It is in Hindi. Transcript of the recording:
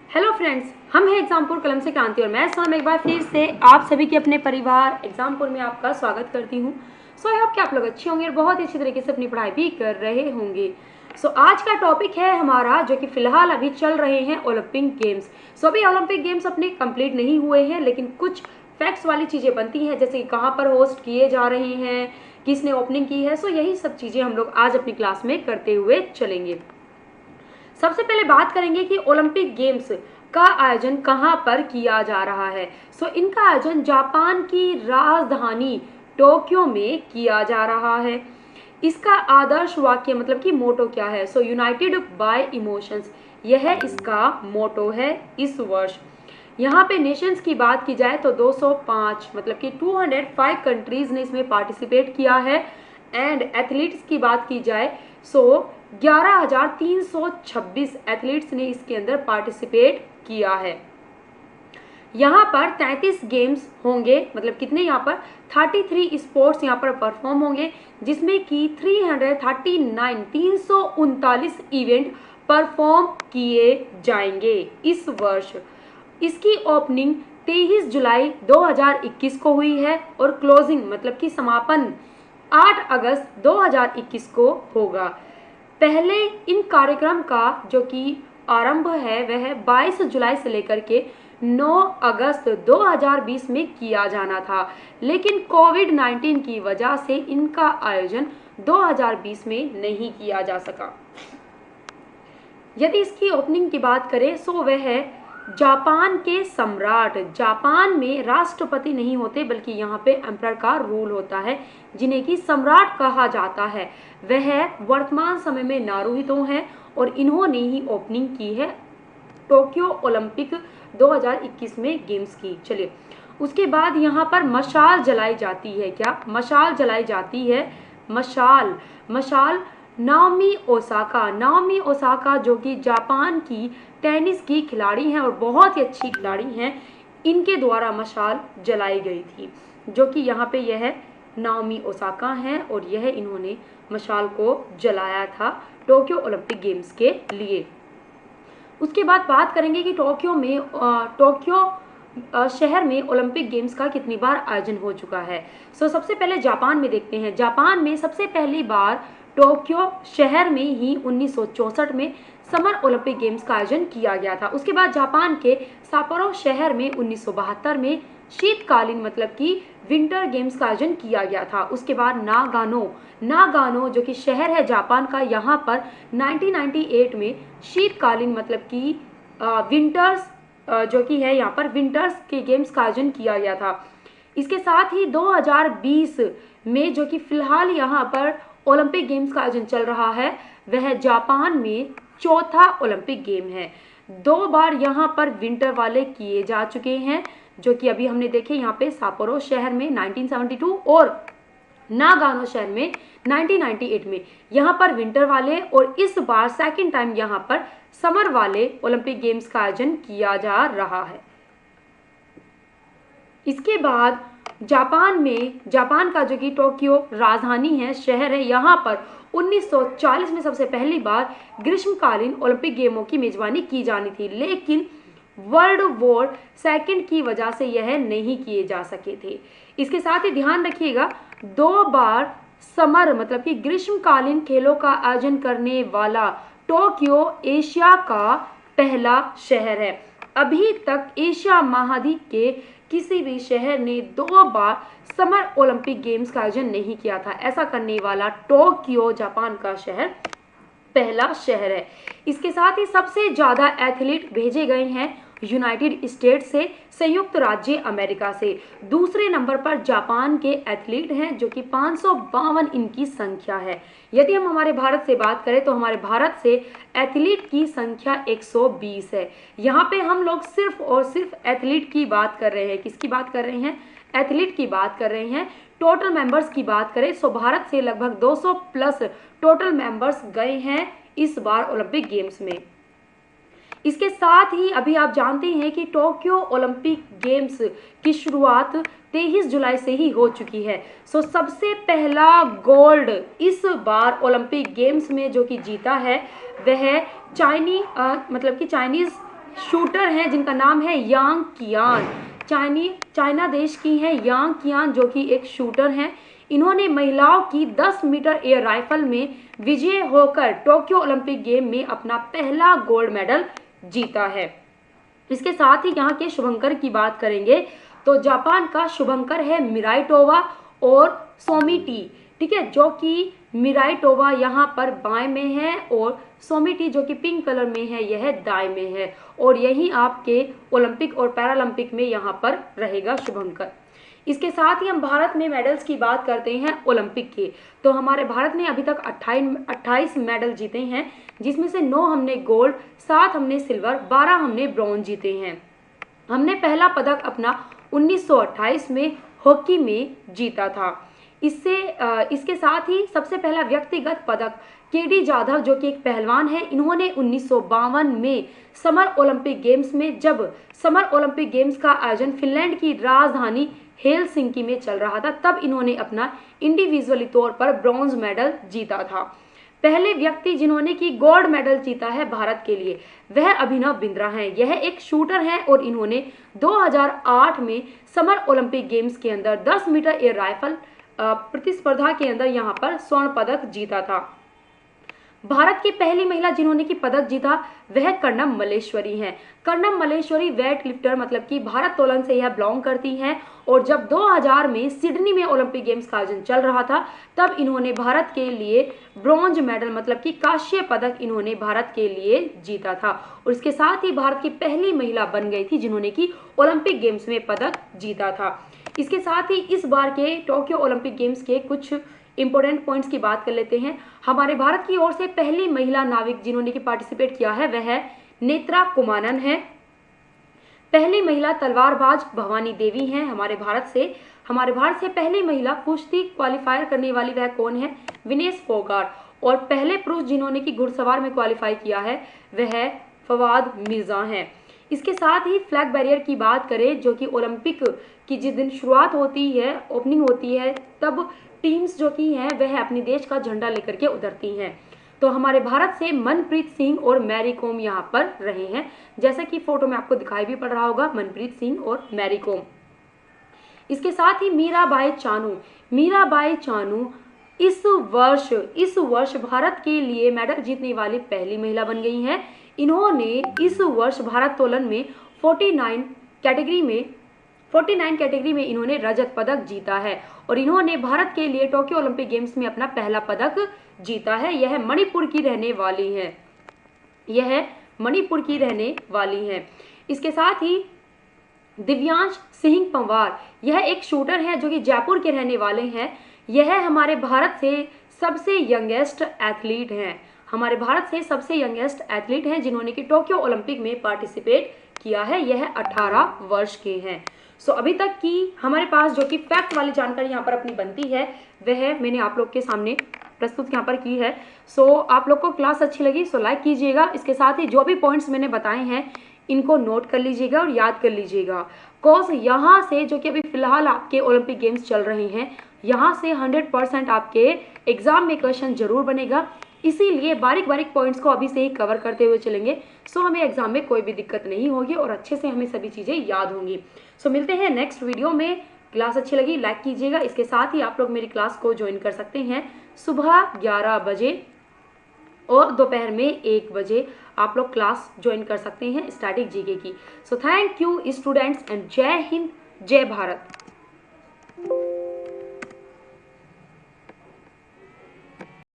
हेलो फ्रेंड्स, हम हैं एग्जामपुर कलम से क्रांति और मैं सोनम एक बार फिर से आप सभी के अपने परिवार एग्जामपुर में आपका स्वागत करती हूँ। सो आई होप कि आप लोग अच्छे होंगे और बहुत ही अच्छी तरीके से अपनी पढ़ाई भी कर रहे होंगे। सो आज का टॉपिक है हमारा जो कि फिलहाल अभी चल रहे हैं ओलंपिक गेम्स। सो अभी ओलंपिक गेम्स अपने कंप्लीट नहीं हुए हैं, लेकिन कुछ फैक्ट्स वाली चीज़ें बनती हैं, जैसे कि कहाँ पर होस्ट किए जा रहे हैं, किसने ओपनिंग की है। सो यही सब चीज़ें हम लोग आज अपनी क्लास में करते हुए चलेंगे। सबसे पहले बात करेंगे कि ओलंपिक गेम्स का आयोजन कहाँ पर किया जा रहा है। सो इनका आयोजन जापान की राजधानी टोक्यो में किया जा रहा है। इसका आदर्श वाक्य मतलब कि मोटो क्या है? सो यूनाइटेड बाय इमोशंस, यह इसका मोटो है इस वर्ष। यहाँ पे नेशंस की बात की जाए तो 205 मतलब कि 205 कंट्रीज ने इसमें पार्टिसिपेट किया है। एंड एथलीट्स की बात की जाए सो 11,326 एथलीट्स ने इसके अंदर पार्टिसिपेट किया है। यहाँ पर 33 गेम्स होंगे, मतलब कितने यहाँ पर 33 स्पोर्ट्स यहाँ पर परफॉर्म होंगे, जिसमें कि 339 इवेंट परफॉर्म किए जाएंगे इस वर्ष। इसकी ओपनिंग 23 जुलाई 2021 को हुई है और क्लोजिंग मतलब कि समापन 8 अगस्त 2021 को होगा। पहले इन कार्यक्रम का जो कि आरंभ है वह 22 जुलाई से लेकर के 9 अगस्त 2020 में किया जाना था, लेकिन कोविड-19 की वजह से इनका आयोजन 2020 में नहीं किया जा सका। यदि इसकी ओपनिंग की बात करें सो वह है जापान के सम्राट। जापान में राष्ट्रपति नहीं होते बल्कि यहाँ पे एम्परर का रूल होता है, जिन्हें कि सम्राट कहा जाता है। वह वर्तमान समय में नारुहितो हैं और इन्होंने ही ओपनिंग की है टोक्यो ओलंपिक 2021 में गेम्स की। चलिए, उसके बाद यहाँ पर मशाल जलाई जाती है। क्या मशाल जलाई जाती है? मशाल नाओमी ओसाका जो कि जापान की टेनिस की खिलाड़ी हैं और बहुत ही अच्छी खिलाड़ी हैं, इनके द्वारा मशाल जलाई गई थी, जो कि यहाँ पे यह नाओमी ओसाका हैं और यह इन्होंने मशाल को जलाया था टोक्यो ओलंपिक गेम्स के लिए। उसके बाद बात करेंगे कि टोक्यो शहर में ओलंपिक गेम्स का कितनी बार आयोजन हो चुका है। सो सबसे पहले जापान में देखते हैं। जापान में सबसे पहली बार टोक्यो शहर में ही 1964 में समर ओलंपिक गेम्स का आयोजन किया गया था। उसके बाद जापान के साप्पोरो शहर में 1972 में शीतकालीन मतलब कि विंटर गेम्स का आयोजन किया गया था। उसके बाद नागानो जो कि शहर है जापान का, यहाँ पर 1998 में शीतकालीन मतलब कि विंटर्स जो कि है यहाँ पर विंटर्स के गेम्स का आयोजन किया गया था। इसके साथ ही 2020 में जो कि फिलहाल यहाँ पर ओलंपिक गेम्स का आयोजन चल रहा है, वह जापान में चौथा ओलंपिक गेम है। 2 बार यहाँ पर विंटर वाले किए जा चुके हैं, जो कि अभी हमने देखे यहाँ पे साप्पोरो शहर में 1972 और नागानो शहर में 1998 में यहाँ पर विंटर वाले, और इस बार सेकंड टाइम यहाँ पर समर वाले ओलंपिक गेम्स का आयोजन किया जा रहा है। इसके बाद जापान का जो कि टोक्यो राजधानी है, शहर है, यहाँ पर 1940 में सबसे पहली बार ग्रीष्मकालीन ओलंपिक गेमों की मेजबानी की जानी थी, लेकिन वर्ल्ड वॉर सेकंड की वजह से यह नहीं किए जा सके थे। इसके साथ ही ध्यान रखिएगा, 2 बार समर मतलब कि ग्रीष्मकालीन खेलों का आयोजन करने वाला टोक्यो एशिया का पहला शहर है। अभी तक एशिया महाद्वीप के किसी भी शहर ने 2 बार समर ओलंपिक गेम्स का आयोजन नहीं किया था। ऐसा करने वाला टोक्यो जापान का शहर पहला शहर है। इसके साथ ही सबसे ज़्यादा एथलीट भेजे गए हैं यूनाइटेड स्टेट्स से, संयुक्त राज्य अमेरिका से। दूसरे नंबर पर जापान के एथलीट हैं, जो कि 552 इनकी संख्या है। यदि हम हमारे भारत से बात करें तो हमारे भारत से एथलीट की संख्या 120 है। यहाँ पे हम लोग सिर्फ और सिर्फ एथलीट की बात कर रहे हैं। किसकी बात कर रहे हैं? एथलीट की बात कर रहे हैं। टोटल मेंबर्स की बात करें सो भारत से लगभग 200 प्लस टोटल मेंबर्स गए हैं इस बार ओलंपिक गेम्स में। इसके साथ ही अभी आप जानते हैं कि टोक्यो ओलंपिक गेम्स की शुरुआत 23 जुलाई से ही हो चुकी है। सो सबसे पहला गोल्ड इस बार ओलंपिक गेम्स में जो कि जीता है वह चाइनीज शूटर हैं जिनका नाम है यांग कियान। चाइना देश की हैं यांग कियान, जो कि एक शूटर हैं। इन्होंने महिलाओं की 10 मीटर एयर राइफल में विजय होकर टोक्यो ओलंपिक गेम में अपना पहला गोल्ड मेडल जीता है। इसके साथ ही यहाँ के शुभंकर की बात करेंगे तो जापान का शुभंकर है मिराइटोवा और सोमिटी, ठीक है, जो कि मिराइटोवा यहाँ पर बाएं में है और सोमिटी जो कि पिंक कलर में है यह दाएं में है, और यही आपके ओलंपिक और पैरालंपिक में यहाँ पर रहेगा शुभंकर। इसके साथ ही हम भारत में मेडल्स की बात करते हैं ओलंपिक के, तो हमारे भारत ने अभी तक 28 मेडल जीते हैं, जिसमें से 9 हमने गोल्ड, 7 हमने सिल्वर, 12 हमने ब्रॉन्ज जीते हैं। हमने पहला पदक अपना 1928 में हॉकी में जीता था। इसके साथ ही सबसे पहला व्यक्तिगत पदक केडी जाधव जो कि एक पहलवान है, इन्होंने 1952 में समर ओलंपिक गेम्स में, जब समर ओलंपिक गेम्स का आयोजन फिनलैंड की राजधानी हेलसिंकी में चल रहा था, तब इन्होंने अपना इंडिविजुअली तौर पर ब्रॉन्ज मेडल जीता था। पहले व्यक्ति जिन्होंने की गोल्ड मेडल जीता है भारत के लिए वह अभिनव बिंद्रा हैं। यह एक शूटर हैं और इन्होंने 2008 में समर ओलंपिक गेम्स के अंदर 10 मीटर एयर राइफल प्रतिस्पर्धा के अंदर यहाँ पर स्वर्ण पदक जीता था। भारत की पहली महिला जिन्होंने की पदक जीता वह कर्णम मल्लेश्वरी हैं। कर्णम मल्लेश्वरी वेट लिफ्टर मतलब कि भारत्तोलन से यह बिलोंग करती हैं, और जब 2000 में सिडनी में ओलंपिक गेम्स का आयोजन चल रहा था तब इन्होंने भारत के लिए ब्रॉन्ज मेडल मतलब कि कांस्य पदक इन्होंने भारत के लिए जीता था, और इसके साथ ही भारत की पहली महिला बन गई थी जिन्होंने की ओलंपिक गेम्स में पदक जीता था। इसके साथ ही इस बार के टोक्यो ओलंपिक गेम्स के कुछ इंपॉर्टेंट पॉइंट्स की बात कर लेते हैं। हमारे भारत की ओर से पहली महिला नाविक जिन्होंने की पार्टिसिपेट किया है वह नेत्रा कुमानन है। पहली महिला तलवारबाज भवानी देवी हैं हमारे भारत से। हमारे भारत से पहली महिला कुश्ती क्वालिफायर करने वाली वह कौन है? विनेश फोगाट। और पहले पुरुष जिन्होंने की घुड़सवार में क्वालिफाई किया है वह फवाद मिर्जा हैं। इसके साथ ही फ्लैग बैरियर की बात करें, जो कि ओलंपिक की जिस दिन शुरुआत होती है, ओपनिंग होती है, तब टीम्स जो की हैं वह अपने देश का झंडा लेकर के उतरती हैं। तो हमारे भारत से मनप्रीत सिंह और मैरी कॉम यहाँ पर रहे हैं, जैसा कि फोटो में आपको दिखाई भी पड़ रहा होगा, मनप्रीत सिंह और मैरी कॉम। इसके साथ ही मीराबाई चानू इस वर्ष भारत के लिए मेडल जीतने वाली पहली महिला बन गई हैं। इन्होंने इस वर्ष भारत्तोलन में 49 कैटेगरी में इन्होंने रजत पदक जीता है, और इन्होंने भारत के लिए टोक्यो ओलंपिक गेम्स में अपना पहला पदक जीता है। यह मणिपुर की रहने वाली हैं। इसके साथ ही दिव्यांश सिंह पंवार यह एक शूटर है जो कि जयपुर के रहने वाले हैं। यह हमारे भारत से सबसे यंगेस्ट एथलीट हैं जिन्होंने कि टोक्यो ओलंपिक में पार्टिसिपेट किया है। यह 18 वर्ष के हैं। सो अभी तक की हमारे पास जो कि फैक्ट वाली जानकारी यहाँ पर अपनी बनती है वह मैंने आप लोग के सामने प्रस्तुत यहाँ पर की है। सो आप लोग को क्लास अच्छी लगी सो लाइक कीजिएगा। इसके साथ ही जो भी पॉइंट्स मैंने बताए हैं इनको नोट कर लीजिएगा और याद कर लीजिएगा। कोर्स यहाँ से जो कि अभी फिलहाल आपके ओलंपिक गेम्स चल रहे हैं, यहाँ से 100% आपके एग्जाम में क्वेश्चन जरूर बनेगा, इसीलिए बारीक बारीक पॉइंट्स को अभी से ही कवर करते हुए चलेंगे। सो हमें एग्जाम में कोई भी दिक्कत नहीं होगी और अच्छे से हमें सभी चीज़ें याद होंगी। सो मिलते हैं नेक्स्ट वीडियो में। क्लास अच्छी लगी लाइक कीजिएगा। इसके साथ ही आप लोग मेरी क्लास को ज्वाइन कर सकते हैं सुबह 11 बजे और दोपहर में 1 बजे आप लोग क्लास ज्वाइन कर सकते हैं स्टैटिक जीके की। So thank you students and जय हिंद जय भारत।